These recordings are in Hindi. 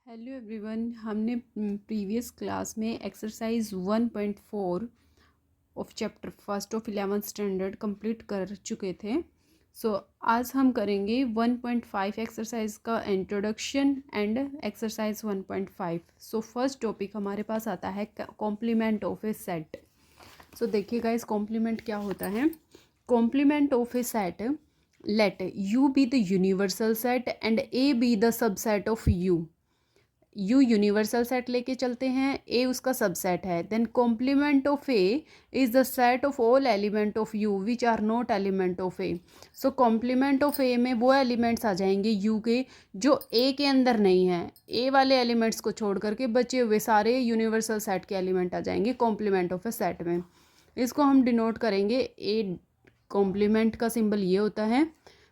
हेलो एवरीवन, हमने प्रीवियस क्लास में exercise 1.4 of chapter first of 11th standard complete कर चुके थे। आज हम करेंगे 1.5 एक्सरसाइज का introduction and exercise 1.5। First topic हमारे पास आता है कॉम्प्लीमेंट ऑफ ए सेट। देखिए गाइस, कॉम्प्लीमेंट क्या होता है। Complement of A set, let U be the universal set and A be the subset of U. U universal set लेके चलते हैं, ए उसका सबसेट है। Then complement of A is the set of all element of U which are not element of A. Complement of A में वो एलिमेंट्स आ जाएंगे यू के जो ए के अंदर नहीं है। ए वाले एलिमेंट्स को छोड़ करके बचे हुए सारे यूनिवर्सल सेट के एलिमेंट आ जाएंगे कॉम्प्लीमेंट ऑफ ए सेट में। इसको हम डिनोट करेंगे, ए कॉम्प्लीमेंट का सिंबल ये होता है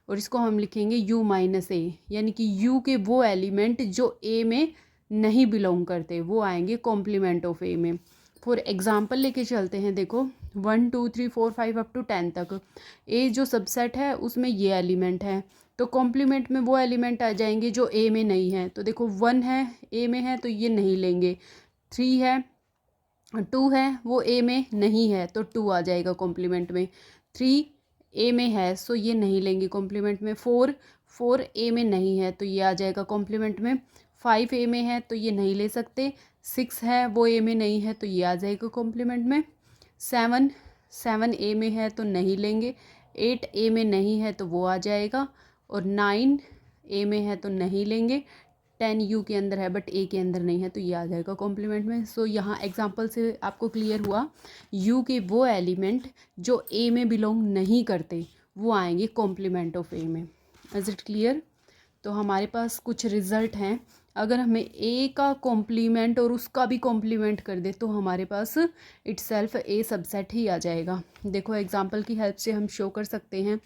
और इसको हम लिखेंगे यू माइनस ए, यानी कि यू के वो एलिमेंट जो ए में नहीं बिलोंग करते वो आएंगे कॉम्प्लीमेंट ऑफ ए में। फॉर एग्जाम्पल लेके चलते हैं, देखो 1 2 3 4 5 अप टू 10 तक ए जो सबसेट है उसमें ये एलिमेंट है, तो कॉम्प्लीमेंट में वो एलिमेंट आ जाएंगे जो ए में नहीं है। तो देखो 1 है ए में है तो ये नहीं लेंगे, 3 है 2 है वो ए में नहीं है तो 2 आ जाएगा कॉम्प्लीमेंट में, 3 ए में है सो ये नहीं लेंगे कॉम्प्लीमेंट में, 4 ए में नहीं है तो ये आ जाएगा कॉम्प्लीमेंट में, 5 ए में है तो ये नहीं ले सकते, 6 है वो ए में नहीं है तो ये आ जाएगा कॉम्प्लीमेंट में, 7 ए में है तो नहीं लेंगे, 8 ए में नहीं है तो वो आ जाएगा, और 9 ए में है तो नहीं लेंगे, 10 यू के अंदर है बट ए के अंदर नहीं है तो ये आ जाएगा कॉम्प्लीमेंट में। यहाँ एग्जांपल से आपको क्लियर हुआ यू के वो एलिमेंट जो ए में बिलोंग नहीं करते वो आएंगे कॉम्प्लीमेंट ऑफ ए में। Is it clear? तो हमारे पास कुछ रिजल्ट हैं, अगर हमें ए का कॉम्प्लीमेंट और उसका भी कॉम्प्लीमेंट कर दे तो हमारे पास इटसेल्फ ए सबसेट ही आ जाएगा। देखो एग्जांपल की हेल्प से हम शो कर सकते हैं।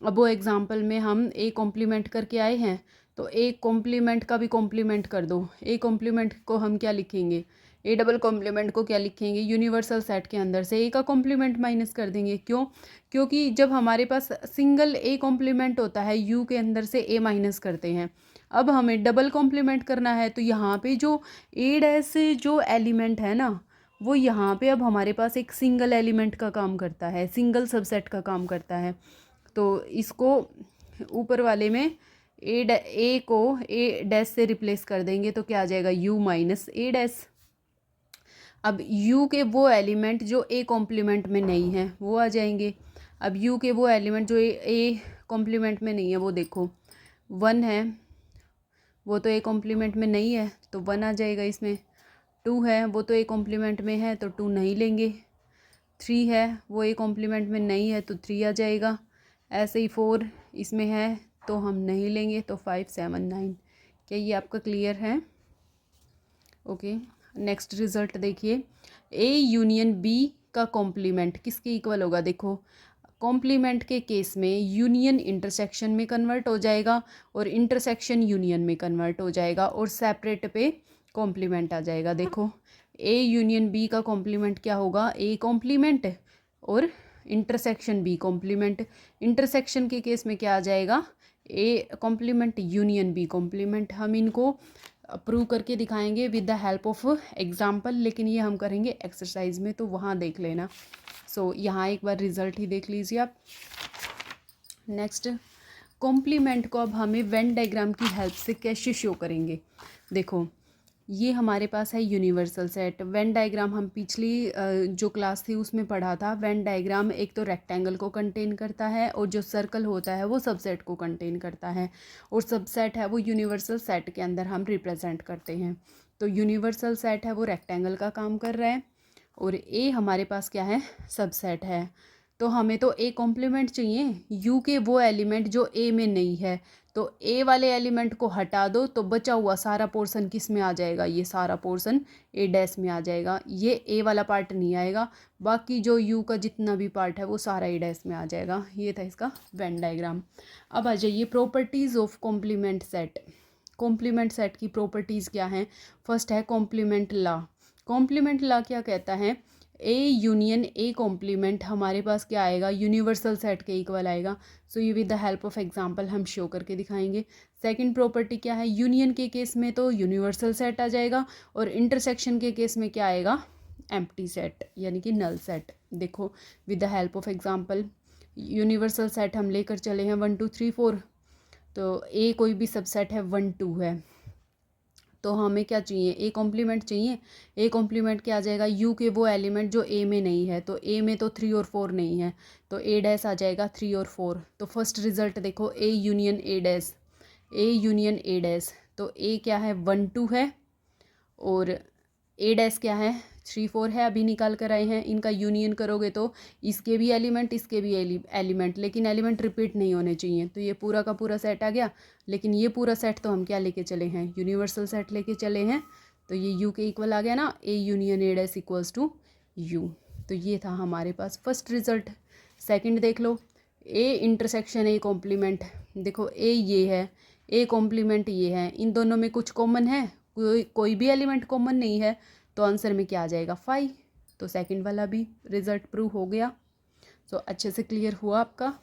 अब वो एग्जांपल में हम ए कॉम्प्लीमेंट करके आए हैं तो ए कॉम्प्लीमेंट का भी कॉम्प्लीमेंट कर दो। ए कॉम्प्लीमेंट को हम क्या लिखेंगे, ए डबल कॉम्प्लीमेंट को क्या लिखेंगे, यूनिवर्सल सेट के अंदर से ए का कॉम्प्लीमेंट माइनस कर देंगे। क्यों? क्योंकि जब हमारे पास सिंगल ए कॉम्प्लीमेंट होता है यू के अंदर से ए माइनस करते हैं। अब हमें डबल कॉम्प्लीमेंट करना है तो यहाँ पे जो ए डैश जो एलिमेंट है ना वो यहाँ पे अब हमारे पास एक सिंगल एलिमेंट का काम करता है, सिंगल सबसेट का काम करता है। तो इसको ऊपर वाले में ए को ए डैश से रिप्लेस कर देंगे तो क्या आ जाएगा, यू माइनस ए डैश। अब यू के वो एलिमेंट जो ए कॉम्प्लीमेंट में नहीं है वो आ जाएंगे। अब यू के वो एलिमेंट जो ए कॉम्प्लीमेंट में नहीं है वो देखो 1 है वो तो ए कॉम्प्लीमेंट में नहीं है तो 1 आ जाएगा इसमें, 2 है वो तो ए कॉम्प्लीमेंट में है तो 2 नहीं लेंगे, 3 है वो ए कॉम्प्लीमेंट में नहीं है तो 3 आ जाएगा, ऐसे ही 4 इसमें है तो हम नहीं लेंगे तो 5 7 9। क्या ये आपका क्लियर है? ओके, नेक्स्ट रिजल्ट देखिए, ए यूनियन बी का कॉम्प्लीमेंट किसके इक्वल होगा। देखो कॉम्प्लीमेंट के केस में यूनियन इंटरसेक्शन में कन्वर्ट हो जाएगा और इंटरसेक्शन यूनियन में कन्वर्ट हो जाएगा और सेपरेट पे कॉम्प्लीमेंट आ जाएगा। देखो ए यूनियन बी का कॉम्प्लीमेंट क्या होगा, ए कॉम्प्लीमेंट और इंटरसेक्शन बी कॉम्प्लीमेंट। इंटरसेक्शन के केस में क्या आ जाएगा, A complement union B complement. हम इनको प्रूव करके दिखाएंगे with the help of example, लेकिन ये हम करेंगे एक्सरसाइज में तो वहाँ देख लेना। यहाँ एक बार रिजल्ट ही देख लीजिए आप। नेक्स्ट कॉम्प्लीमेंट को अब हमें वेन डायग्राम की हेल्प से कैसे शो करेंगे। देखो ये हमारे पास है यूनिवर्सल सेट। वेन डायग्राम हम पिछली जो क्लास थी उसमें पढ़ा था। वेन डायग्राम एक तो रेक्टेंगल को कंटेन करता है और जो सर्कल होता है वो सबसेट को कंटेन करता है, और सबसेट है वो यूनिवर्सल सेट के अंदर हम रिप्रेजेंट करते हैं। तो यूनिवर्सल सेट है वो रेक्टेंगल का काम कर रहा है और ए हमारे पास क्या है, सबसेट है। तो हमें तो ए कॉम्प्लीमेंट चाहिए, यू के वो एलिमेंट जो ए में नहीं है, तो ए वाले एलिमेंट को हटा दो तो बचा हुआ सारा पोर्शन किस में आ जाएगा, ये सारा पोर्शन ए डैश में आ जाएगा। ये ए वाला पार्ट नहीं आएगा, बाकी जो यू का जितना भी पार्ट है वो सारा ए डैश में आ जाएगा। ये था इसका वेन डायग्राम। अब आ जाइए properties of complement set. Complement set की प्रॉपर्टीज़ क्या हैं? फर्स्ट है कॉम्प्लीमेंट लॉ। कॉम्प्लीमेंट लॉ क्या कहता है, ए यूनियन ए कॉम्प्लीमेंट हमारे पास क्या आएगा, यूनिवर्सल सेट के इक्वल आएगा। सो ये with the help of example हम शो करके दिखाएंगे। सेकंड प्रॉपर्टी क्या है, यूनियन के केस में तो यूनिवर्सल सेट आ जाएगा और इंटरसेक्शन के केस में क्या आएगा, एम्प्टी सेट यानी कि नल सेट। देखो with the help of example, universal set हम लेकर चले हैं 1 2 3 4, तो ए कोई भी सबसेट है 1 2 है, तो हमें क्या चाहिए, ए कॉम्प्लीमेंट चाहिए। ए कॉम्प्लीमेंट क्या आ जाएगा, यू के वो एलिमेंट जो ए में नहीं है, तो ए में तो 3 और 4 नहीं है, तो ए डैश आ जाएगा 3 और 4। तो फर्स्ट रिजल्ट देखो, A union A dash, A union A dash, तो ए क्या है 1 2 है और ए डैश क्या है 3 4 है, अभी निकाल कर आए हैं। इनका यूनियन करोगे तो इसके भी एलिमेंट इसके भी एलिमेंट, लेकिन एलिमेंट रिपीट नहीं होने चाहिए, तो ये पूरा का पूरा सेट आ गया। लेकिन ये पूरा सेट तो हम क्या लेके चले हैं, यूनिवर्सल सेट लेके चले हैं, तो ये यू के इक्वल आ गया ना, A union A dash equals to U. तो ये था हमारे पास फर्स्ट रिजल्ट। सेकंड देख लो, ए इंटरसेक्शन ए कॉम्प्लीमेंट, देखो ए ये है, ए कॉम्प्लीमेंट ये है, इन दोनों में कुछ कॉमन है, कोई भी एलिमेंट कॉमन नहीं है, तो आंसर में क्या आ जाएगा 5। तो सेकंड वाला भी रिजल्ट प्रूव हो गया। सो अच्छे से क्लियर हुआ आपका।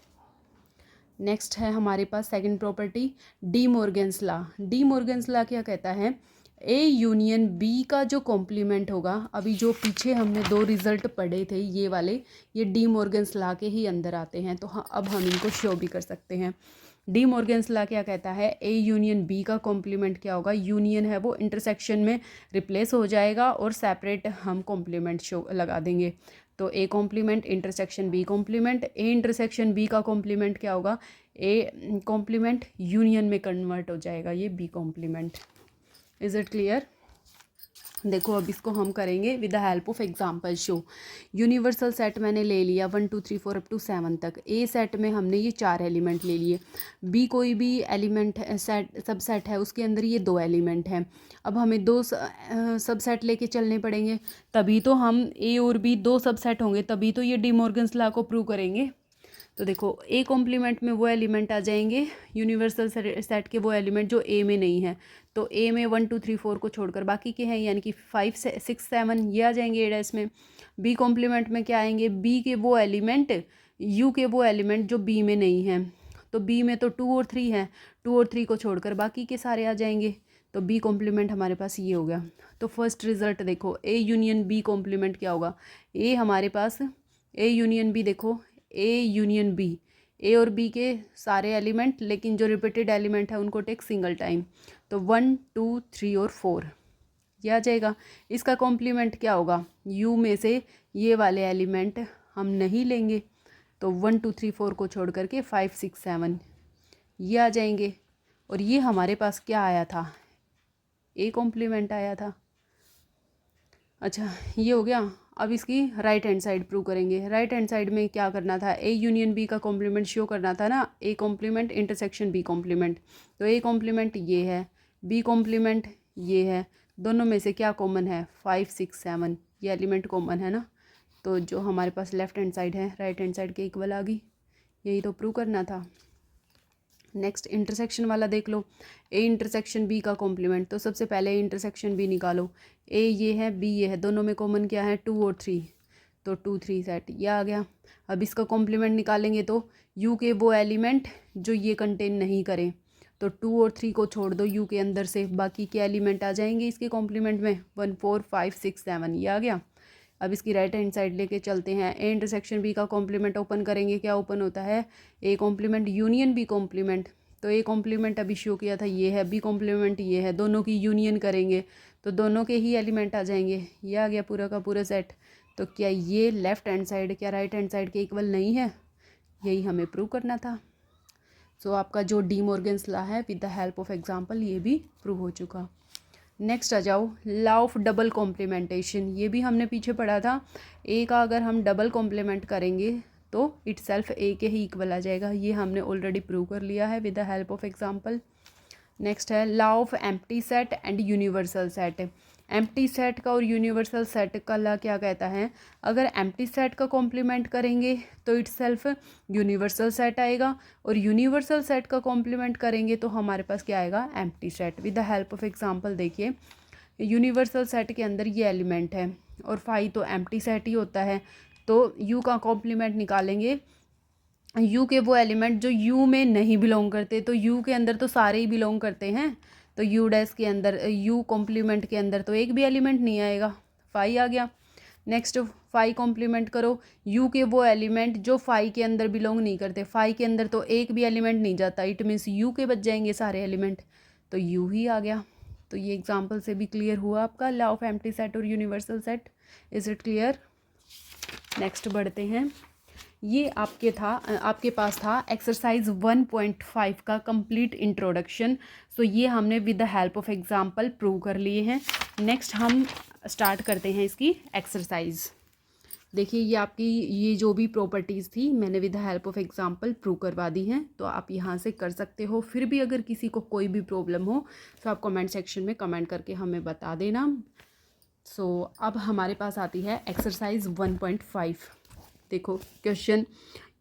नेक्स्ट है हमारे पास second property, De Morgan's law. De Morgan's law क्या कहता है, ए यूनियन बी का जो कॉम्प्लीमेंट होगा, अभी जो पीछे हमने 2 रिजल्ट पढ़े थे ये वाले, ये डी मॉर्गन्स लॉ के ही अंदर आते हैं, तो हाँ अब हम इनको शो भी कर सकते हैं। डी मॉर्गन्स लॉ क्या कहता है, ए यूनियन बी का कॉम्प्लीमेंट क्या होगा, यूनियन है वो इंटरसेक्शन में रिप्लेस हो जाएगा और सेपरेट हम कॉम्प्लीमेंट शो लगा देंगे। तो A complement intersection B complement, A intersection B का कॉम्प्लीमेंट क्या होगा, ए कॉम्प्लीमेंट यूनियन में कन्वर्ट हो जाएगा ये B complement. Is it clear. देखो अब इसको हम करेंगे with the help of example show. Universal set मैंने ले लिया 1 2 3 4 अप टू 7 तक। ए सेट में हमने ये 4 एलिमेंट ले लिए, बी कोई भी एलिमेंट सेट सबसेट है उसके अंदर ये 2 एलिमेंट हैं। अब हमें 2 सबसेट लेके चलने पड़ेंगे, तभी तो हम ए और बी 2 सबसेट होंगे, तभी तो ये डी मॉर्गन्स लॉ को प्रूव करेंगे। तो देखो ए कॉम्प्लीमेंट में वो एलिमेंट आ जाएंगे यूनिवर्सल सेट के वो एलिमेंट जो ए में नहीं है, तो ए में 1 2 3 4 को छोड़कर बाकी के हैं, यानी कि 5 6 7 ये आ जाएंगे ए डैश में। बी कॉम्प्लीमेंट में क्या आएंगे, बी के वो एलिमेंट, यू के वो एलिमेंट जो बी में नहीं है, तो बी में तो 2 और 3 है, 2 और 3 को छोड़कर बाकी के सारे आ जाएंगे, तो बी कॉम्प्लीमेंट हमारे पास ये हो गया। तो फर्स्ट रिजल्ट देखो, ए यूनियन बी कॉम्प्लीमेंट क्या होगा, ए हमारे पास ए यूनियन बी, देखो ए यूनियन बी, ए और बी के सारे एलिमेंट, लेकिन जो रिपीटेड एलिमेंट है उनको टेक सिंगल टाइम, तो 1 2 3 और 4 ये आ जाएगा। इसका कॉम्प्लीमेंट क्या होगा, यू में से ये वाले एलिमेंट हम नहीं लेंगे, तो 1 2 3 4 को छोड़ करके 5 6 7 ये आ जाएंगे। और ये हमारे पास क्या आया था, ए कॉम्प्लीमेंट आया था। अच्छा ये हो गया। अब इसकी राइट हैंड साइड प्रूव करेंगे। राइट हैंड साइड में क्या करना था, ए यूनियन बी का कॉम्प्लीमेंट शो करना था ना, A complement intersection B complement, तो ए कॉम्प्लीमेंट ये है, बी कॉम्प्लीमेंट ये है, दोनों में से क्या कॉमन है 5 6 7 ये एलिमेंट कॉमन है ना, तो जो हमारे पास लेफ्ट हैंड साइड है राइट हैंड साइड के इक्वल आ गई, यही तो प्रूव करना था। नेक्स्ट इंटरसेक्शन वाला देख लो, ए इंटरसेक्शन बी का कॉम्प्लीमेंट, तो सबसे पहले इंटरसेक्शन बी निकालो, ए ये है बी ये है, दोनों में कॉमन क्या है 2 और 3, तो 2 3 सेट ये आ गया। अब इसका कॉम्प्लीमेंट निकालेंगे तो यू के वो एलिमेंट जो ये कंटेन नहीं करें, तो 2 और 3 को छोड़ दो यू के अंदर से, बाकी के एलिमेंट आ जाएंगे इसके कॉम्प्लीमेंट में 1 4 5 6 7 ये आ गया। अब इसकी राइट हैंड साइड लेके चलते हैं, ए इंटरसेक्शन बी का कॉम्प्लीमेंट ओपन करेंगे, क्या ओपन होता है A complement union B complement, तो ए कॉम्प्लीमेंट अभी शो किया था ये है, बी कॉम्प्लीमेंट ये है, दोनों की यूनियन करेंगे तो दोनों के ही एलिमेंट आ जाएंगे, ये आ गया पूरा का पूरा सेट। तो क्या ये लेफ्ट हैंड साइड क्या राइट हैंड साइड के इक्वल नहीं है, यही हमें प्रूव करना था। सो आपका जो डी मॉर्गन्स लॉ है with the help of example ये भी प्रूव हो चुका। नेक्स्ट आ जाओ, लॉ ऑफ डबल कॉम्प्लीमेंटेशन, ये भी हमने पीछे पढ़ा था। ए का अगर हम डबल कॉम्प्लीमेंट करेंगे तो इटसेल्फ ए के ही इक्वल आ जाएगा, ये हमने ऑलरेडी प्रूव कर लिया है with the help of example. Next है law of empty set and universal set. Empty set का और यूनिवर्सल सेट का लॉ क्या कहता है, अगर एम्प्टी सेट का कॉम्प्लीमेंट करेंगे तो इटसेल्फ यूनिवर्सल सेट आएगा, और यूनिवर्सल सेट का कॉम्प्लीमेंट करेंगे तो हमारे पास क्या आएगा empty set. With the help of example देखिए, यूनिवर्सल सेट के अंदर ये एलिमेंट है और फाई तो एम्प्टी सेट ही होता है, तो यू का कॉम्प्लीमेंट निकालेंगे। यू के वो एलिमेंट जो यू में नहीं बिलोंग करते, तो यू के अंदर तो सारे ही बिलोंग करते हैं, तो यू डैश के अंदर यू कॉम्प्लीमेंट के अंदर तो एक भी एलिमेंट नहीं आएगा, फाई आ गया। नेक्स्ट फाई कॉम्प्लीमेंट करो, यू के वो एलिमेंट जो फाई के अंदर बिलोंग नहीं करते, फाई के अंदर तो एक भी एलिमेंट नहीं जाता, इट मीन्स यू के बच जाएंगे सारे एलिमेंट, तो यू ही आ गया। तो ये एग्जाम्पल से भी क्लियर हुआ आपका लॉ ऑफ एम्प्टी सेट और universal set. Is it clear? Next बढ़ते हैं। ये आपके पास था एक्सरसाइज 1.5 का कंप्लीट इंट्रोडक्शन। सो ये हमने with the help of example prove कर लिए हैं। नेक्स्ट हम स्टार्ट करते हैं इसकी एक्सरसाइज। देखिए ये आपकी ये जो भी प्रॉपर्टीज़ थी मैंने with the help of example prove करवा दी हैं, तो आप यहाँ से कर सकते हो। फिर भी अगर किसी को कोई भी प्रॉब्लम हो तो आप कमेंट सेक्शन में कमेंट करके हमें बता देना। सो अब हमारे पास आती है एक्सरसाइज 1.5। देखो क्वेश्चन,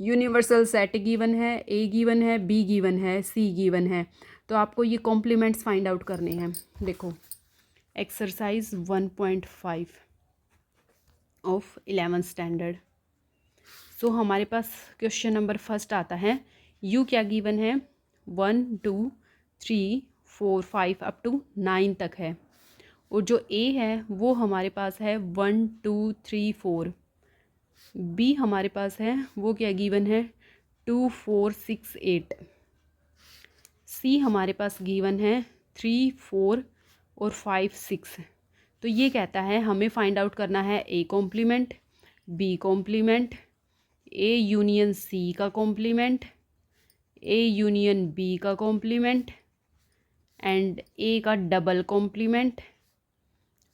यूनिवर्सल सेट गिवन है, ए गिवन है, बी गिवन है, सी गिवन है, तो आपको ये कॉम्प्लीमेंट्स फाइंड आउट करने हैं। देखो एक्सरसाइज 1.5 ऑफ 11th स्टैंडर्ड। सो हमारे पास क्वेश्चन नंबर फर्स्ट आता है, यू क्या गिवन है 1 2 3 4 5 अप टू 9 तक है, और जो ए है वो हमारे पास है 1 2 3 4। बी हमारे पास है वो क्या गिवन है 2 4 6 8। सी हमारे पास गिवन है 3 4 और 5 6। तो ये कहता है हमें फाइंड आउट करना है A complement, B complement, A union C का कॉम्प्लीमेंट, ए यूनियन बी का कॉम्प्लीमेंट एंड ए का डबल कॉम्प्लीमेंट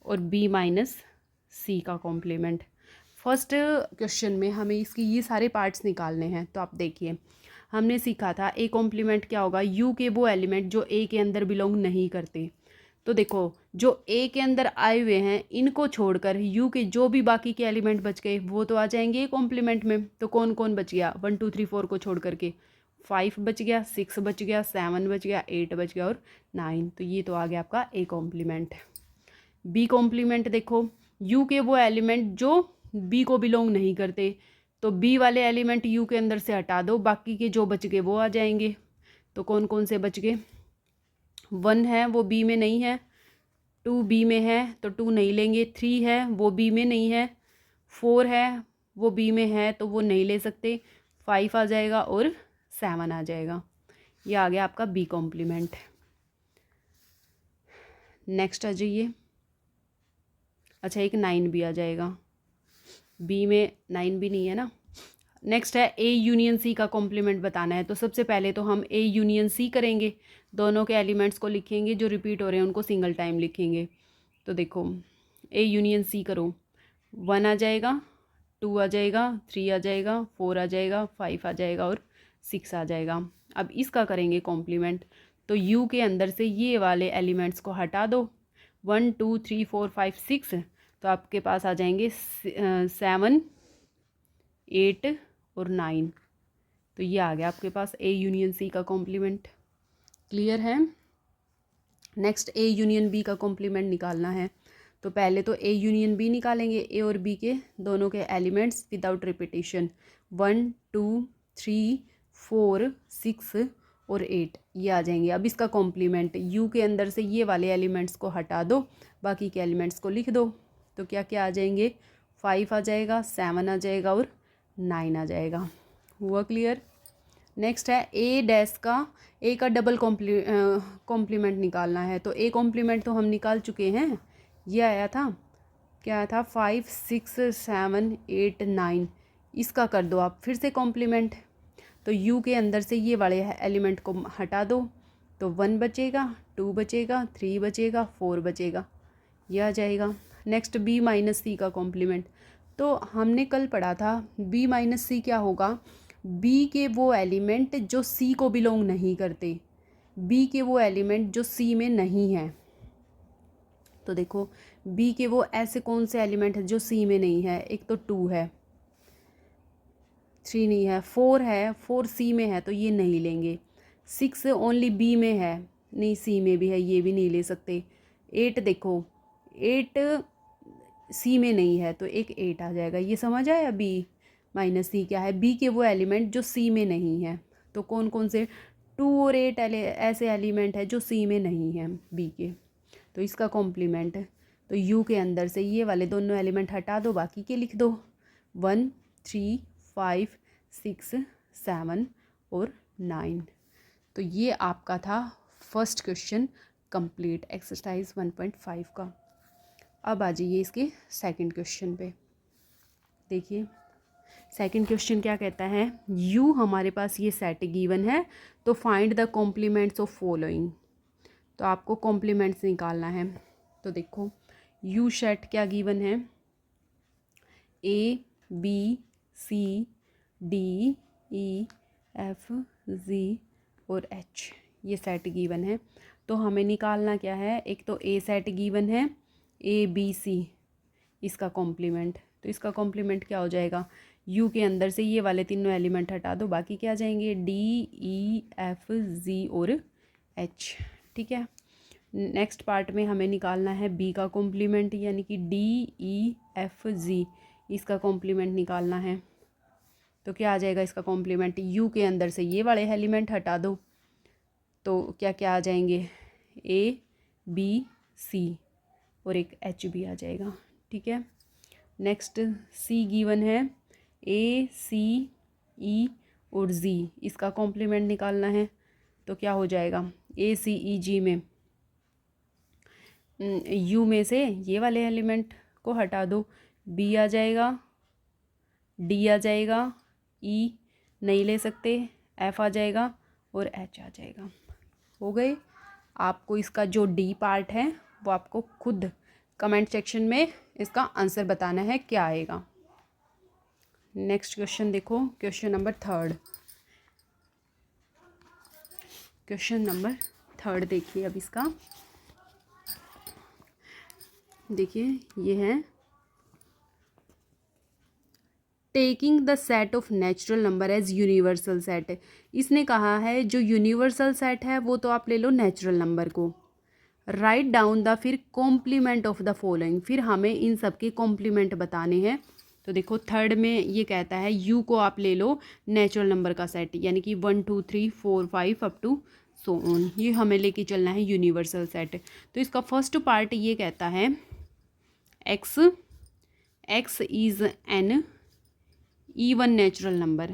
और बी माइनस सी का कॉम्प्लीमेंट। फर्स्ट क्वेश्चन में हमें इसकी ये सारे पार्ट्स निकालने हैं। तो आप देखिए हमने सीखा था ए कॉम्प्लीमेंट क्या होगा, यू के वो एलिमेंट जो ए के अंदर बिलोंग नहीं करते। तो देखो जो ए के अंदर आए हुए हैं इनको छोड़कर यू के जो भी बाकी के एलिमेंट बच गए वो तो आ जाएंगे ए कॉम्प्लीमेंट में। तो कौन कौन बच गया, 1 2 3 4 को छोड़ करके 5 बच गया, 6 बच गया, 7 बच गया, 8 बच गया और 9। तो ये तो आ गया आपका ए कॉम्प्लीमेंट। बी कॉम्प्लीमेंट देखो, यू के वो एलिमेंट जो बी को बिलोंग नहीं करते, तो बी वाले एलिमेंट यू के अंदर से हटा दो, बाकी के जो बच गए वो आ जाएंगे। तो कौन कौन से बच गए, 1 है वो बी में नहीं है, 2 बी में है तो 2 नहीं लेंगे, 3 है वो बी में नहीं है, 4 है वो बी में है तो वो नहीं ले सकते, 5 आ जाएगा और 7 आ जाएगा। ये आ गया आपका बी कॉम्प्लीमेंट। नेक्स्ट आ जाइए, अच्छा एक 9 भी आ जाएगा, बी में 9 भी नहीं है ना। नेक्स्ट है ए यूनियन सी का कॉम्प्लीमेंट बताना है। तो सबसे पहले तो हम ए यूनियन सी करेंगे, दोनों के एलिमेंट्स को लिखेंगे, जो रिपीट हो रहे हैं उनको सिंगल टाइम लिखेंगे। तो देखो ए यूनियन सी करो, 1 आ जाएगा, 2 आ जाएगा, 3 आ जाएगा, 4 आ जाएगा, 5 आ जाएगा और 6 आ जाएगा। अब इसका करेंगे कॉम्प्लीमेंट। तो यू के अंदर से ये वाले एलिमेंट्स को हटा दो, 1 2 3 4 5 6, तो आपके पास आ जाएंगे 7 8 और 9। तो ये आ गया आपके पास ए यूनियन सी का कॉम्प्लीमेंट। क्लियर है? नेक्स्ट ए यूनियन बी का कॉम्प्लीमेंट निकालना है। तो पहले तो ए यूनियन बी निकालेंगे, ए और बी के दोनों के एलिमेंट्स विदाउट रिपीटेशन, 1 2 3 4 6 और 8 ये आ जाएंगे। अब इसका कॉम्प्लीमेंट, यू के अंदर से ये वाले एलिमेंट्स को हटा दो, बाकी के एलिमेंट्स को लिख दो। तो क्या क्या आ जाएंगे, 5 आ जाएगा, 7 आ जाएगा और 9 आ जाएगा। हुआ क्लियर? नेक्स्ट है ए डैश का, ए का डबल कॉम्प्लीमेंट निकालना है। तो ए कॉम्प्लीमेंट तो हम निकाल चुके हैं, ये आया था, क्या आया था 5 6 7 8 9। इसका कर दो आप फिर से कॉम्प्लीमेंट। तो यू के अंदर से ये वाले एलिमेंट को हटा दो, तो 1 बचेगा, 2 बचेगा, 3 बचेगा, 4 बचेगा, यह आ जाएगा। नेक्स्ट बी माइनस सी का कॉम्प्लीमेंट। तो हमने कल पढ़ा था बी माइनस सी क्या होगा, बी के वो एलिमेंट जो सी को बिलोंग नहीं करते, बी के वो एलिमेंट जो सी में नहीं है। तो देखो बी के वो ऐसे कौन से एलिमेंट है जो सी में नहीं है, एक तो 2 है, 3 नहीं है, 4 है, 4 सी में है तो ये नहीं लेंगे, 6 ओनली बी में है, नहीं सी में भी है, ये भी नहीं ले सकते। 8 देखो 8 सी में नहीं है तो एक 8 आ जाएगा। ये समझ आया? बी माइनस सी क्या है? बी के वो एलिमेंट जो सी में नहीं है। तो कौन कौन से? 2 और 8 ऐसे एलिमेंट है जो सी में नहीं है बी के, तो इसका कॉम्प्लीमेंट। तो यू के अंदर से ये वाले दोनों एलिमेंट हटा दो, बाकी के लिख दो। 1 3 5 6 7 और 9। तो ये आपका था फर्स्ट क्वेश्चन कंप्लीट, एक्सरसाइज 1.5 का। अब आ जाइए इसके सेकंड क्वेश्चन पे। देखिए सेकंड क्वेश्चन क्या कहता है, यू हमारे पास ये सेट गिवन है, तो find the complements of following. तो आपको कॉम्प्लीमेंट्स निकालना है। तो देखो यू सेट क्या गिवन है, A B C D E F G और एच, ये सेट गिवन है। तो हमें निकालना क्या है, एक तो ए सेट गिवन है ए बी सी, इसका कॉम्प्लीमेंट। तो इसका कॉम्प्लीमेंट क्या हो जाएगा, यू के अंदर से ये वाले तीनों एलिमेंट हटा दो, बाकी क्या आ जाएंगे, डी ई एफ जी और एच। ठीक है। नेक्स्ट पार्ट में हमें निकालना है बी का कॉम्प्लीमेंट, यानी कि डी ई एफ जी, इसका कॉम्प्लीमेंट निकालना है। तो क्या आ जाएगा इसका कॉम्प्लीमेंट, यू के अंदर से ये वाले एलिमेंट हटा दो, तो क्या क्या आ जाएंगे, ए बी सी और एक एच भी आ जाएगा। ठीक है। नेक्स्ट सी गिवन है ए सी ई और जी, इसका कॉम्प्लीमेंट निकालना है। तो क्या हो जाएगा, ए सी ई जी में यू में से ये वाले एलिमेंट को हटा दो, बी आ जाएगा, डी आ जाएगा, ई नहीं ले सकते, एफ आ जाएगा और एच आ जाएगा। हो गए। आपको इसका जो डी पार्ट है वो आपको खुद कमेंट सेक्शन में इसका आंसर बताना है क्या आएगा। नेक्स्ट क्वेश्चन देखो, question number third. Question number third देखिए अब इसका, देखिए ये है taking the set of natural number as universal set. इसने कहा है जो यूनिवर्सल सेट है वो तो आप ले लो नेचुरल नंबर को, राइट डाउन द फिर कॉम्प्लीमेंट ऑफ द फॉलोइंग, फिर हमें इन सब के कॉम्प्लीमेंट बताने हैं। तो देखो थर्ड में ये कहता है यू को आप ले लो नेचुरल नंबर का सेट, यानी कि 1 2 3 4 5 अप टू सो ऑन, ये हमें लेके चलना है यूनिवर्सल सेट। तो इसका फर्स्ट पार्ट ये कहता है x x is an even natural number,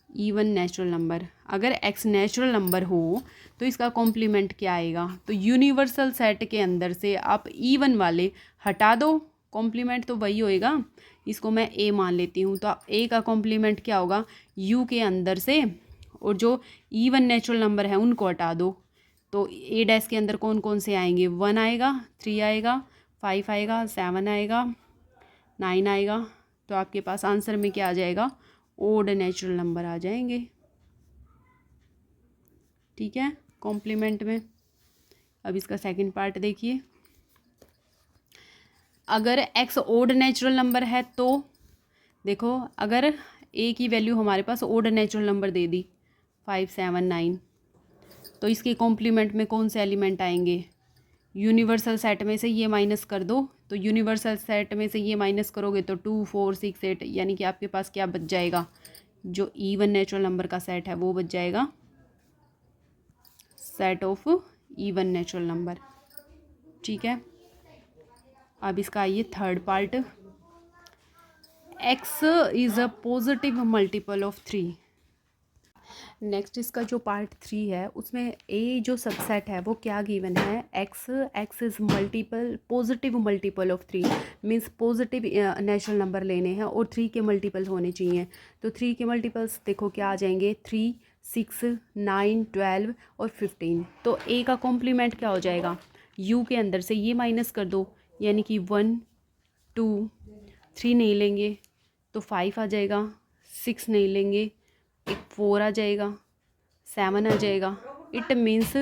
even natural number. अगर एक्स नेचुरल नंबर हो तो इसका कॉम्प्लीमेंट क्या आएगा, तो यूनिवर्सल सेट के अंदर से आप इवन वाले हटा दो, कॉम्प्लीमेंट तो वही होएगा। इसको मैं ए मान लेती हूँ, तो ए का कॉम्प्लीमेंट क्या होगा, यू के अंदर से और जो इवन नेचुरल नंबर है उनको हटा दो। तो ए डैश के अंदर कौन कौन से आएंगे, 1 आएगा, 3 आएगा, 5 आएगा, 7 आएगा, 9 आएगा। तो आपके पास आंसर में क्या आ जाएगा, ओड नेचुरल नंबर आ जाएंगे। ठीक है, कॉम्प्लीमेंट में। अब इसका सेकंड पार्ट देखिए, अगर एक्स ओड नेचुरल नंबर है तो देखो अगर ए की वैल्यू हमारे पास ओड नेचुरल नंबर दे दी 5 7 9, तो इसके कॉम्प्लीमेंट में कौन से एलिमेंट आएंगे, यूनिवर्सल सेट में से ये माइनस कर दो। तो यूनिवर्सल सेट में से ये माइनस करोगे तो 2 4 6 8, यानी कि आपके पास क्या बच जाएगा, जो इवन नेचुरल नंबर का सेट है वो बच जाएगा set of even natural number. ठीक है। अब इसका आइए third part, x is a positive multiple of 3। Next इसका जो पार्ट 3 है उसमें ए जो सबसेट है वो क्या गिवन है, x x is multiple positive multiple of 3, means positive natural number लेने हैं और 3 के मल्टीपल होने चाहिए। तो 3 के मल्टीपल्स देखो क्या आ जाएंगे, 3 6 9 12 और 15। तो ए का कॉम्प्लीमेंट क्या हो जाएगा, यू के अंदर से ये माइनस कर दो, यानी कि 1 2 3 नहीं लेंगे तो 5 आ जाएगा, 6 नहीं लेंगे एक 4 आ जाएगा, 7 आ जाएगा। इट मीन्स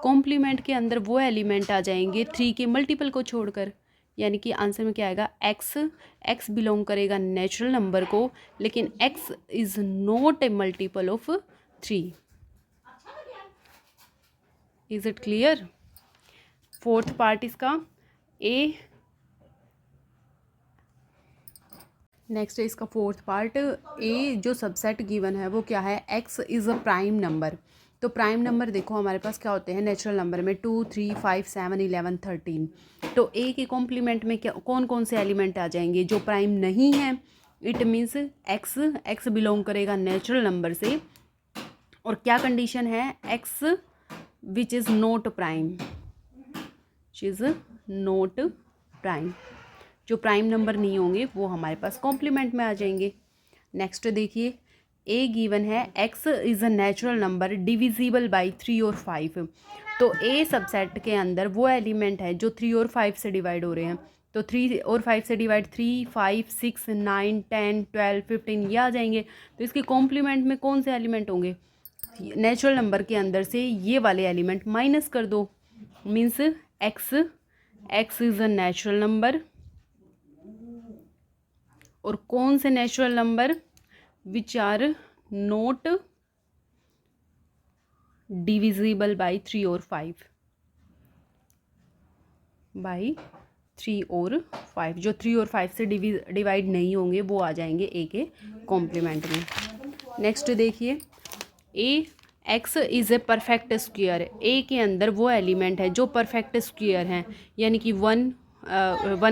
कॉम्प्लीमेंट के अंदर वो एलिमेंट आ जाएंगे 3 के मल्टीपल को छोड़कर, यानी कि आंसर में क्या आएगा, एक्स बिलोंग करेगा नेचुरल नंबर को, लेकिन x is not a multiple of 3। Is it clear. Fourth part इसका ए, नेक्स्ट है इसका फोर्थ पार्ट ए। जो सबसेट गिवन है वो क्या है, x is a prime number. तो प्राइम नंबर देखो हमारे पास क्या होते हैं नेचुरल नंबर में, 2, 3, 5, 7, 11, 13। तो ए के कॉम्प्लीमेंट में क्या कौन कौन से एलिमेंट आ जाएंगे जो प्राइम नहीं है। इट मीन्स एक्स बिलोंग करेगा नेचुरल नंबर से। और क्या कंडीशन है, x which is not prime, which is not prime. जो प्राइम नंबर नहीं होंगे वो हमारे पास कॉम्प्लीमेंट में आ जाएंगे। नेक्स्ट देखिए, ए गिवन है x is a natural number divisible by 3 और 5। तो ए सबसेट के अंदर वो एलिमेंट है जो 3 और 5 से डिवाइड हो रहे हैं। तो 3 और 5 से डिवाइड 3, 5, 6, 9, 10, 12, 15 ये आ जाएंगे। तो इसके कॉम्प्लीमेंट में कौन से एलिमेंट होंगे, नेचुरल नंबर के अंदर से ये वाले एलिमेंट माइनस कर दो। Means X is a natural number, और कौन से natural number, which are not divisible by 3 और 5, बाई 3 और 5। जो 3 और 5 से डिवाइड नहीं होंगे वो आ जाएंगे ए के कॉम्प्लीमेंट में। नेक्स्ट देखिए, A x is a perfect square. A के अंदर वो एलिमेंट है जो परफेक्ट स्क्वायर हैं, यानी कि 1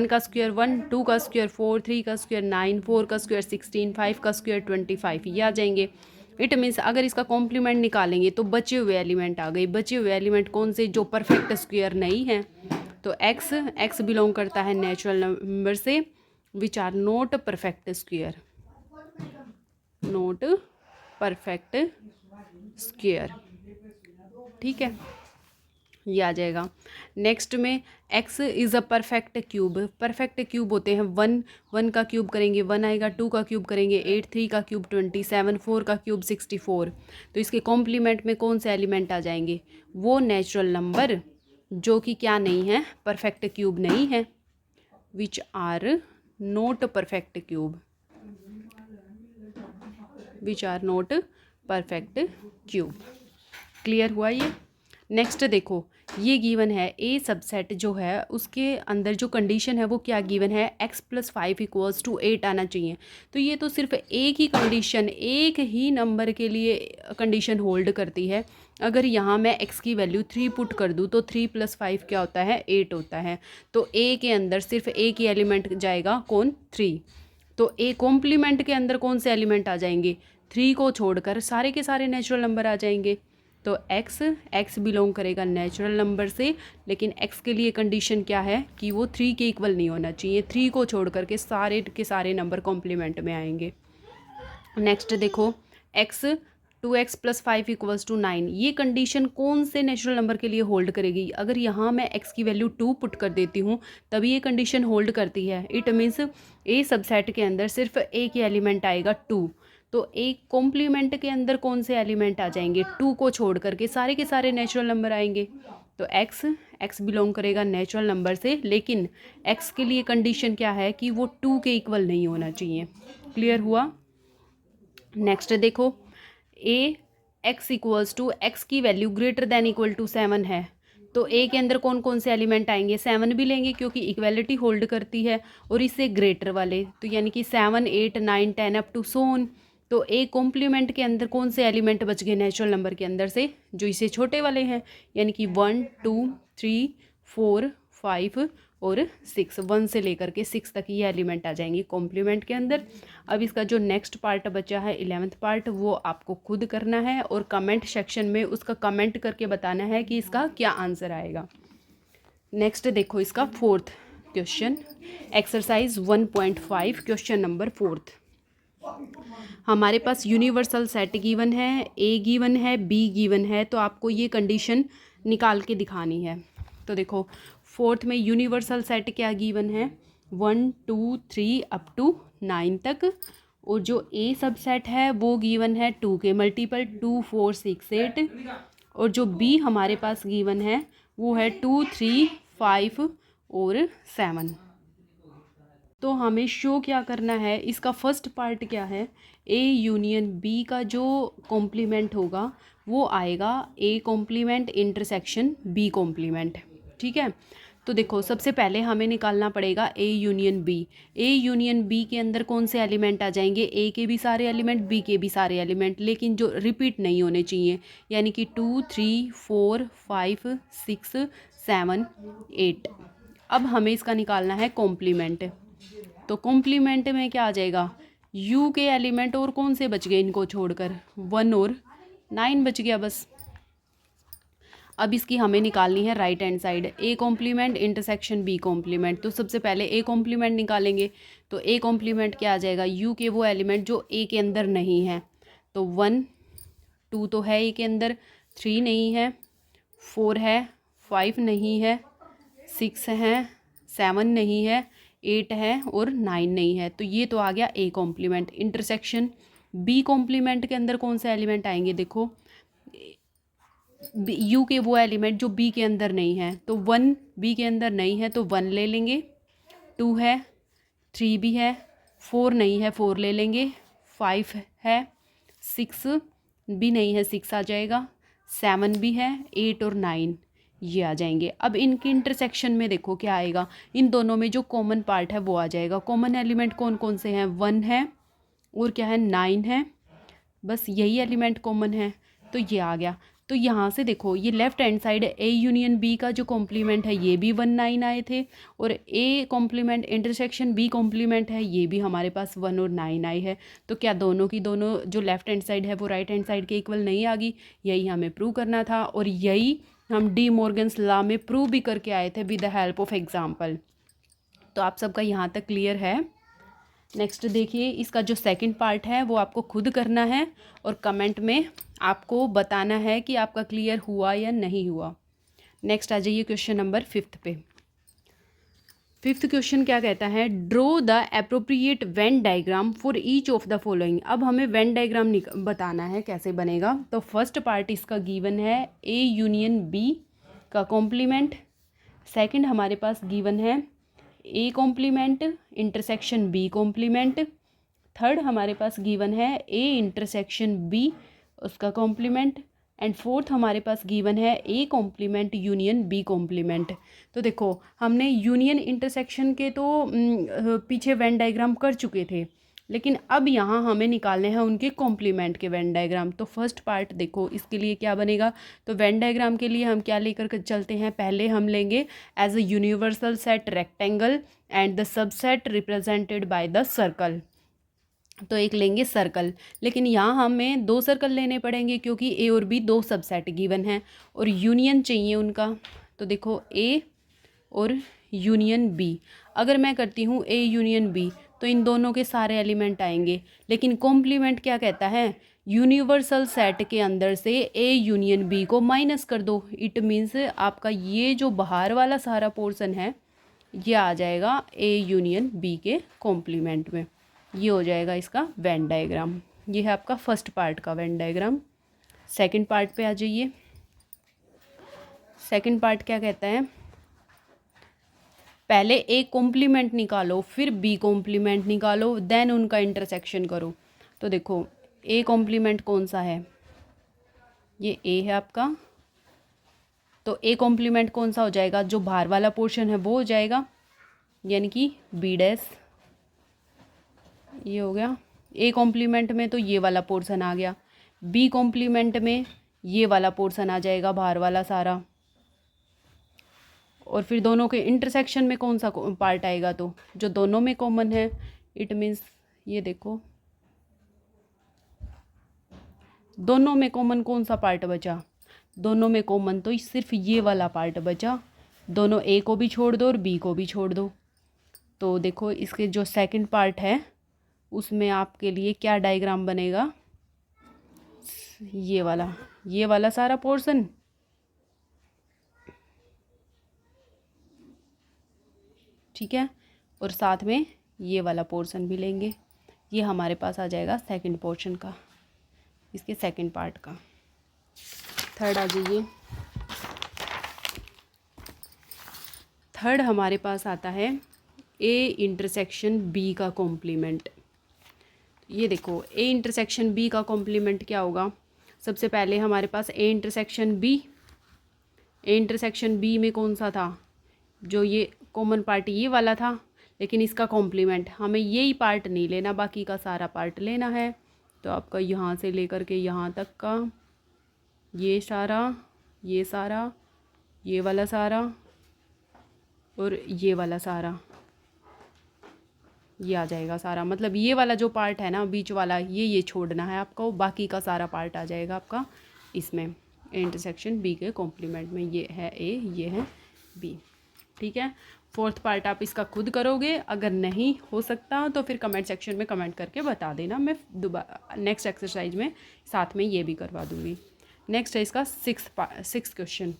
का स्क्वायर 1, 2 का स्क्वायर 4, 3 का स्क्वायर 9, 4 का स्क्वायर 16, 5 का स्क्वायर 25 ये आ जाएंगे। इट मीन्स अगर इसका कॉम्प्लीमेंट निकालेंगे तो बचे हुए एलिमेंट आ गए। बचे हुए एलिमेंट कौन से, जो परफेक्ट स्क्वायर नहीं है। तो एक्स बिलोंग करता है नेचुरल नंबर से which are not perfect square, not perfect square. ठीक है, ये आ जाएगा। नेक्स्ट में X is a perfect cube. Perfect cube होते हैं 1 का क्यूब करेंगे 1 आएगा, 2 का क्यूब करेंगे 8, 3 का क्यूब 27, 4 का क्यूब 64। तो इसके कॉम्प्लीमेंट में कौन से एलिमेंट आ जाएंगे, वो नेचुरल नंबर जो कि क्या नहीं है, परफेक्ट क्यूब नहीं है, which are not perfect cube, which are not perfect cube. Clear हुआ ये। नेक्स्ट देखो, ये गिवन है ए सबसेट जो है उसके अंदर जो कंडीशन है वो क्या गिवन है, x+5 = 8 आना चाहिए। तो ये तो सिर्फ एक ही कंडीशन, एक ही नंबर के लिए कंडीशन होल्ड करती है। अगर यहाँ मैं x की वैल्यू 3 पुट कर दूँ तो 3 + 5 क्या होता है, 8 होता है। तो ए के अंदर सिर्फ एक ही एलिमेंट जाएगा, कौन, 3। तो ए कॉम्प्लीमेंट के अंदर कौन से एलिमेंट आ जाएंगे, 3 को छोड़कर सारे के सारे नेचुरल नंबर आ जाएंगे। तो एक्स बिलोंग करेगा नेचुरल नंबर से, लेकिन एक्स के लिए कंडीशन क्या है कि वो 3 के इक्वल नहीं होना चाहिए। 3 को छोड़ करके सारे के सारे नंबर कॉम्प्लीमेंट में आएंगे। नेक्स्ट देखो, x 2x + 5 = 9। ये कंडीशन कौन से नेचुरल नंबर के लिए होल्ड करेगी, अगर यहाँ मैं x की वैल्यू 2 पुट कर देती हूँ तभी ये कंडीशन होल्ड करती है। इट मीन्स ए सबसेट के अंदर सिर्फ एक ही एलिमेंट आएगा 2। तो एक कॉम्प्लीमेंट के अंदर कौन से एलिमेंट आ जाएंगे, 2 को छोड़ करके सारे के सारे नेचुरल नंबर आएंगे। तो एक्स बिलोंग करेगा नेचुरल नंबर से, लेकिन एक्स के लिए कंडीशन क्या है कि वो 2 के इक्वल नहीं होना चाहिए। क्लियर हुआ। नेक्स्ट देखो, ए x की वैल्यू > 7 है। तो ए के अंदर कौन कौन से एलिमेंट आएंगे, 7 भी लेंगे क्योंकि इक्वेलिटी होल्ड करती है, और इससे ग्रेटर वाले, तो यानी कि 7, 8, 9, 10 अप टू सो ऑन। तो ए कॉम्प्लीमेंट के अंदर कौन से एलिमेंट बच गए नेचुरल नंबर के अंदर से, जो इससे छोटे वाले हैं, यानी कि 1, 2, 3, 4, 5 और 6। 1 से लेकर के 6 तक ये एलिमेंट आ जाएंगे कॉम्प्लीमेंट के अंदर। अब इसका जो नेक्स्ट पार्ट बचा है 11th पार्ट, वो आपको खुद करना है और कमेंट सेक्शन में उसका कमेंट करके बताना है कि इसका क्या आंसर आएगा। नेक्स्ट देखो, इसका 4th question, exercise 1.5 question number 4th। हमारे पास यूनिवर्सल सेट गिवन है, ए गिवन है, बी गिवन है। तो आपको ये कंडीशन निकाल के दिखानी है। तो देखो, 4th में यूनिवर्सल सेट क्या गिवन है, 1, 2, 3 अप टू 9 तक। और जो ए सबसेट है वो गिवन है 2 के मल्टीपल, 2, 4, 6, 8। और जो बी हमारे पास गिवन है वो है 2, 3, 5 और 7। तो हमें शो क्या करना है, इसका फर्स्ट पार्ट क्या है, ए यूनियन बी का जो कॉम्प्लीमेंट होगा वो आएगा A complement intersection B complement. ठीक है। तो देखो सबसे पहले हमें निकालना पड़ेगा A union B. A union B के अंदर कौन से एलिमेंट आ जाएंगे, ए के भी सारे एलिमेंट, बी के भी सारे एलिमेंट, लेकिन जो रिपीट नहीं होने चाहिए, यानी कि 2 3 4 5 6 7 8। अब हमें इसका निकालना है कॉम्प्लीमेंट। तो कॉम्प्लीमेंट में क्या आ जाएगा, यू के एलिमेंट और कौन से बच गए इनको छोड़कर, 1 और 9 बच गया बस। अब इसकी हमें निकालनी है right hand side, A complement intersection B complement. तो सबसे पहले ए कॉम्प्लीमेंट निकालेंगे। तो ए कॉम्प्लीमेंट क्या आ जाएगा, यू के वो एलिमेंट जो ए के अंदर नहीं है। तो 1 2 तो है ए के अंदर, 3 नहीं है, 4 है, 5 नहीं है, 6 है, 7 नहीं है, 8 है और 9 नहीं है। तो ये तो आ गया A complement. Intersection B complement के अंदर कौन से एलिमेंट आएंगे, देखो यू के वो एलिमेंट जो बी के अंदर नहीं है। तो 1 बी के अंदर नहीं है तो 1 ले लेंगे, 2 है, 3 भी है, 4 नहीं है 4 ले लेंगे, 5 है, 6 भी नहीं है 6 आ जाएगा, 7 भी है, 8 और 9 ये आ जाएंगे। अब इनके इंटरसेक्शन में देखो क्या आएगा, इन दोनों में जो कॉमन पार्ट है वो आ जाएगा। कॉमन एलिमेंट कौन कौन से हैं, 1 है और क्या है 9 है, बस यही एलिमेंट कॉमन है। तो ये आ गया। तो यहाँ से देखो ये left hand side A union B का जो कॉम्प्लीमेंट है ये भी 1 9 आए थे, और A complement intersection B complement है ये भी हमारे पास 1 और 9 आई है। तो क्या दोनों की दोनों जो लेफ्ट हैंड साइड है वो राइट हैंड साइड के इक्वल नहीं आ गई, यही हमें प्रूव करना था। और यही हम डी मॉर्गन्स लॉ में प्रूव भी करके आए थे with the help of example. तो आप सबका यहाँ तक क्लियर है। नेक्स्ट देखिए, इसका जो सेकंड पार्ट है वो आपको खुद करना है और कमेंट में आपको बताना है कि आपका क्लियर हुआ या नहीं हुआ। नेक्स्ट आ जाइए क्वेश्चन नंबर 5 पे। 5th क्वेश्चन क्या कहता है, draw the appropriate Venn diagram for each of the following. अब हमें वेन डायग्राम बताना है कैसे बनेगा। तो फर्स्ट पार्ट इसका गिवन है ए यूनियन बी का कॉम्प्लीमेंट। सेकंड हमारे पास गिवन है A complement intersection B complement. Third हमारे पास गिवन है ए इंटरसेक्शन बी उसका कॉम्प्लीमेंट। एंड फोर्थ हमारे पास गिवन है A complement union B complement. तो देखो हमने यूनियन इंटरसेक्शन के तो पीछे वेन डायग्राम कर चुके थे, लेकिन अब यहाँ हमें निकालने हैं उनके कॉम्प्लीमेंट के वेन डायग्राम। तो फर्स्ट पार्ट देखो इसके लिए क्या बनेगा। तो वेन डायग्राम के लिए हम क्या लेकर चलते हैं, पहले हम लेंगे as a universal set rectangle and the subset represented by the circle. तो एक लेंगे सर्कल, लेकिन यहाँ हमें 2 सर्कल लेने पड़ेंगे क्योंकि ए और बी 2 सबसेट गिवन हैं और यूनियन चाहिए उनका। तो देखो ए और यूनियन बी, अगर मैं करती हूँ ए यूनियन बी तो इन दोनों के सारे एलिमेंट आएंगे, लेकिन कॉम्प्लीमेंट क्या कहता है, यूनिवर्सल सेट के अंदर से ए यूनियन बी को माइनस कर दो। इट मीन्स आपका ये जो बाहर वाला सारा पोर्शन है ये आ जाएगा ए यूनियन बी के कॉम्प्लीमेंट में। ये हो जाएगा इसका वेन डायग्राम। ये है आपका फर्स्ट पार्ट का वेन डायग्राम। सेकंड पार्ट पे आ जाइए। सेकंड पार्ट क्या कहता है, पहले ए कॉम्प्लीमेंट निकालो फिर बी कॉम्प्लीमेंट निकालो देन उनका इंटरसेक्शन करो। तो देखो ए कॉम्प्लीमेंट कौन सा है, ये ए है आपका। तो ए कॉम्प्लीमेंट कौन सा हो जाएगा, जो बाहर वाला पोर्शन है वो हो जाएगा, यानी कि बी डैश। ये हो गया। ए कॉम्प्लीमेंट में तो ये वाला पोर्शन आ गया, बी कॉम्प्लीमेंट में ये वाला पोर्शन आ जाएगा बाहर वाला सारा, और फिर दोनों के इंटरसेक्शन में कौन सा पार्ट आएगा, तो जो दोनों में कॉमन है। इट मीन्स ये देखो दोनों में कॉमन कौन सा पार्ट बचा, दोनों में कॉमन तो सिर्फ ये वाला पार्ट बचा। दोनों ए को भी छोड़ दो और बी को भी छोड़ दो। तो देखो इसके जो सेकंड पार्ट है उसमें आपके लिए क्या डायग्राम बनेगा, ये वाला सारा पोर्शन, ठीक है, और साथ में ये वाला पोर्शन भी लेंगे। ये हमारे पास आ जाएगा सेकंड पोर्शन का, इसके सेकंड पार्ट का। थर्ड आ जाइए। थर्ड हमारे पास आता है ए इंटरसेक्शन बी का कॉम्प्लीमेंट। ये देखो ए इंटरसेक्शन बी का कॉम्प्लीमेंट क्या होगा, सबसे पहले हमारे पास A intersection B A intersection B में कौन सा था, जो ये कॉमन पार्ट ये वाला था, लेकिन इसका कॉम्प्लीमेंट हमें यही पार्ट नहीं लेना, बाकी का सारा पार्ट लेना है। तो आपका यहाँ से लेकर के यहाँ तक का ये सारा, ये सारा, ये वाला सारा और ये वाला सारा, ये आ जाएगा सारा। मतलब ये वाला जो पार्ट है ना बीच वाला, ये छोड़ना है आपको, बाकी का सारा पार्ट आ जाएगा आपका इसमें इंटरसेक्शन बी के कॉम्प्लीमेंट में। ये है ए, ये है बी। ठीक है, फोर्थ पार्ट आप इसका खुद करोगे, अगर नहीं हो सकता तो फिर कमेंट सेक्शन में कमेंट करके बता देना, मैं दोबारा नेक्स्ट एक्सरसाइज में साथ में ये भी करवा दूँगी। नेक्स्ट है इसका sixth question.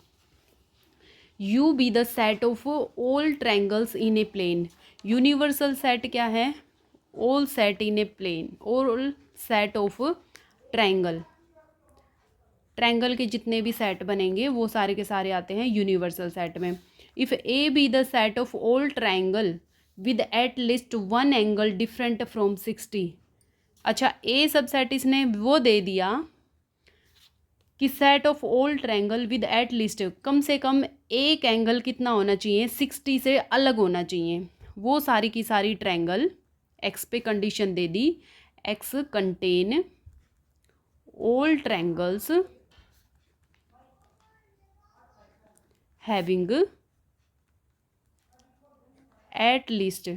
U be the set of all triangles in a plane. Universal set क्या है, all set in a plane, all set of triangle. Triangle के जितने भी सेट बनेंगे वो सारे के सारे आते हैं यूनिवर्सल सेट में। If A be the set of all triangle with at least one angle different from 60। अच्छा, ए सब सेट इसने वो दे दिया कि set of all triangle with at least, कम से कम एक एंगल कितना होना चाहिए, 60 से अलग होना चाहिए। वो सारी की सारी ट्रायंगल एक्स पे condition they the, x contain all triangles having at least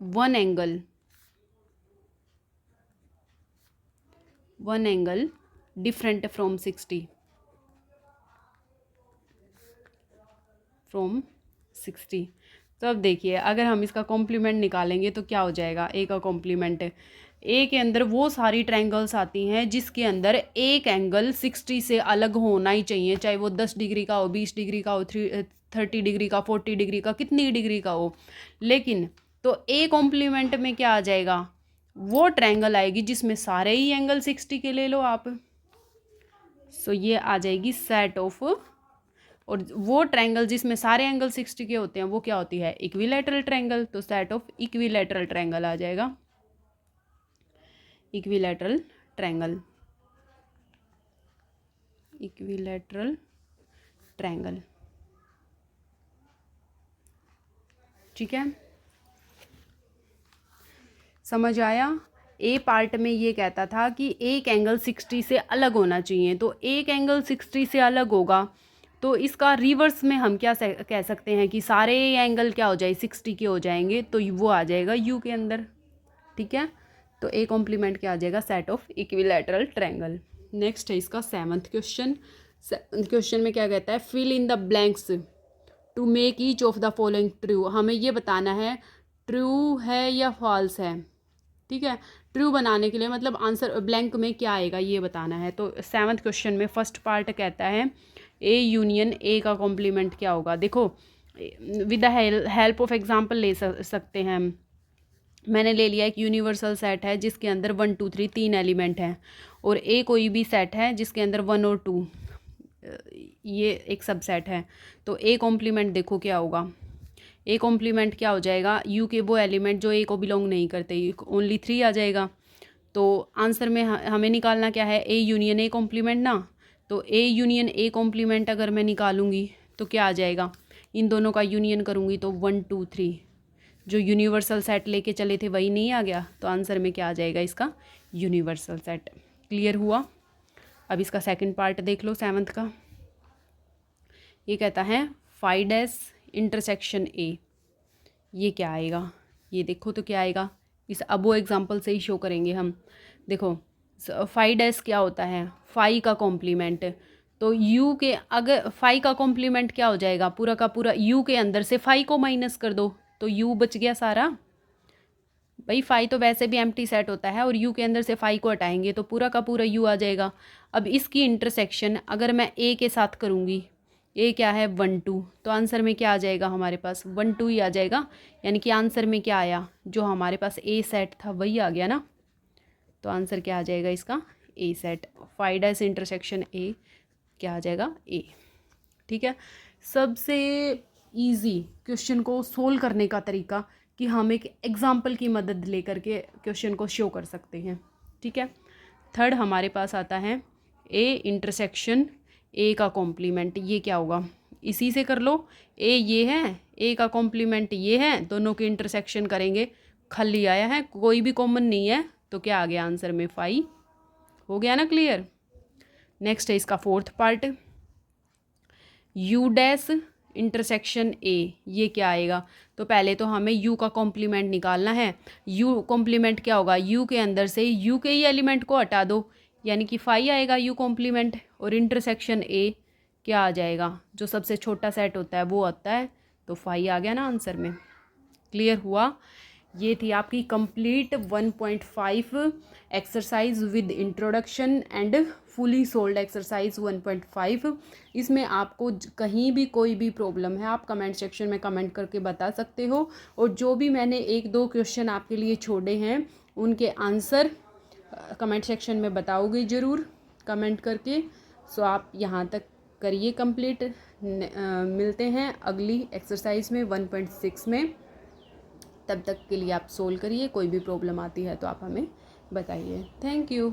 one angle different from 60 from 60। तो अब देखिए, अगर हम इसका कॉम्प्लीमेंट निकालेंगे तो क्या हो जाएगा, ए का कॉम्प्लीमेंट, ए के अंदर वो सारी ट्रायंगल्स आती हैं जिसके अंदर एक एंगल 60 से अलग होना ही चाहिए, चाहे वो 10 डिग्री का हो, 20 डिग्री का हो, 30 डिग्री का, 40 डिग्री का, कितनी डिग्री का हो। लेकिन तो ए कॉम्प्लीमेंट में क्या आ जाएगा, वो ट्रायंगल आएगी जिसमें सारे ही एंगल 60 के ले लो आप। सो ये आ जाएगी सेट ऑफ, और वो ट्रायंगल जिसमें सारे एंगल 60 के होते हैं वो क्या होती है, इक्विलैटरल ट्रायंगल। तो सेट ऑफ इक्विलैटरल ट्रायंगल आ जाएगा, इक्विलैटरल ट्रायंगल, इक्विलैटरल ट्रायंगल। ठीक है, समझ आया। ए पार्ट में ये कहता था कि एक एंगल 60 से अलग होना चाहिए, तो एक एंगल 60 से अलग होगा तो इसका रिवर्स में हम क्या कह सकते हैं कि सारे एंगल क्या हो जाए, 60 के हो जाएंगे, तो वो आ जाएगा यू के अंदर। ठीक है, तो ए कॉम्प्लीमेंट क्या आ जाएगा, set of equilateral triangle. Next है इसका 7th क्वेश्चन। क्वेश्चन में क्या कहता है, fill in the blanks to make each of the following true. हमें ये बताना है ट्रू है या फॉल्स है। ठीक है, ट्रू बनाने के लिए मतलब आंसर ब्लैंक में क्या आएगा ये बताना है। तो 7th क्वेश्चन में फर्स्ट पार्ट कहता है ए यूनियन ए का कॉम्प्लीमेंट क्या होगा। देखो, with the help of example ले सकते हैं हम। मैंने ले लिया एक यूनिवर्सल सेट है जिसके अंदर 1 2 3 3 एलिमेंट हैं, और ए कोई भी सेट है जिसके अंदर 1 और 2 ये एक सबसेट है। तो ए कॉम्प्लीमेंट देखो क्या होगा, ए कॉम्प्लीमेंट क्या हो जाएगा, यू के वो एलिमेंट जो ए को बिलोंग नहीं करते, ओनली 3 आ जाएगा। तो आंसर में हमें निकालना क्या है, ए यूनियन ए कॉम्प्लीमेंट ना। तो ए यूनियन ए कॉम्प्लीमेंट अगर मैं निकालूंगी तो क्या आ जाएगा, इन दोनों का यूनियन करूंगी तो 1 2 3 जो यूनिवर्सल सेट लेके चले थे वही नहीं आ गया, तो आंसर में क्या आ जाएगा इसका, यूनिवर्सल सेट। क्लियर हुआ। अब इसका सेकंड पार्ट देख लो 7th का। ये कहता है 5' इंटरसेक्शन ए, ये क्या आएगा, ये देखो तो क्या आएगा, इस अबो एग्जांपल से ही शो करेंगे हम। देखो 5' क्या होता है, 5 का कॉम्प्लीमेंट। तो u के अगर 5 का कॉम्प्लीमेंट क्या हो जाएगा, पूरा का पूरा u के अंदर से 5 को माइनस कर दो तो u बच गया सारा। भाई 5 तो वैसे भी एम्प्टी सेट होता है और u के अंदर से 5 को हटाएंगे तो पूरा का पूरा u आ जाएगा। अब इसकी इंटरसेक्शन अगर मैं a के साथ करूँगी, a क्या है 1 2, तो आंसर में क्या आ जाएगा हमारे पास 1 2 ही आ जाएगा। यानी कि आंसर में क्या आया, जो हमारे पास a सेट था वही आ गया ना। तो आंसर क्या आ जाएगा इसका, a सेट। 5' इंटरसेक्शन a क्या आ जाएगा, a। ठीक है, सबसे इजी क्वेश्चन को सोल्व करने का तरीका कि हम एक एग्जाम्पल की मदद लेकर के क्वेश्चन को शो कर सकते हैं। ठीक है, थर्ड हमारे पास आता है a इंटरसेक्शन ए का कॉम्प्लीमेंट, ये क्या होगा, इसी से कर लो। ए ये है, ए का कॉम्प्लीमेंट ये है, दोनों के इंटरसेक्शन करेंगे, खाली आया है, कोई भी कॉमन नहीं है, तो क्या आ गया आंसर में 5। हो गया ना क्लियर। नेक्स्ट है इसका fourth part, you dash intersection A, ये क्या आएगा। तो पहले तो हमें यू का कॉम्प्लीमेंट निकालना है। यू कॉम्प्लीमेंट क्या होगा, यू के अंदर से यू के ही एलिमेंट को हटा दो, यानी कि 5 आएगा यू कॉम्प्लीमेंट, और इंटरसेक्शन ए क्या आ जाएगा, जो सबसे छोटा सेट होता है वो आता है, तो 5 आ गया ना आंसर में। क्लियर हुआ। ये थी आपकी complete 1.5 exercise with introduction and fully sold exercise 1.5। इसमें आपको कहीं भी कोई भी प्रॉब्लम है आप कमेंट सेक्शन में कमेंट करके बता सकते हो, और जो भी मैंने 1-2 क्वेश्चन आपके लिए छोड़े हैं उनके आंसर कमेंट सेक्शन में बताओगे ज़रूर कमेंट करके। सो आप यहाँ तक करिए कंप्लीट। मिलते हैं अगली एक्सरसाइज में 1.6 में। तब तक के लिए आप सोल्व करिए, कोई भी प्रॉब्लम आती है तो आप हमें बताइए। Thank you.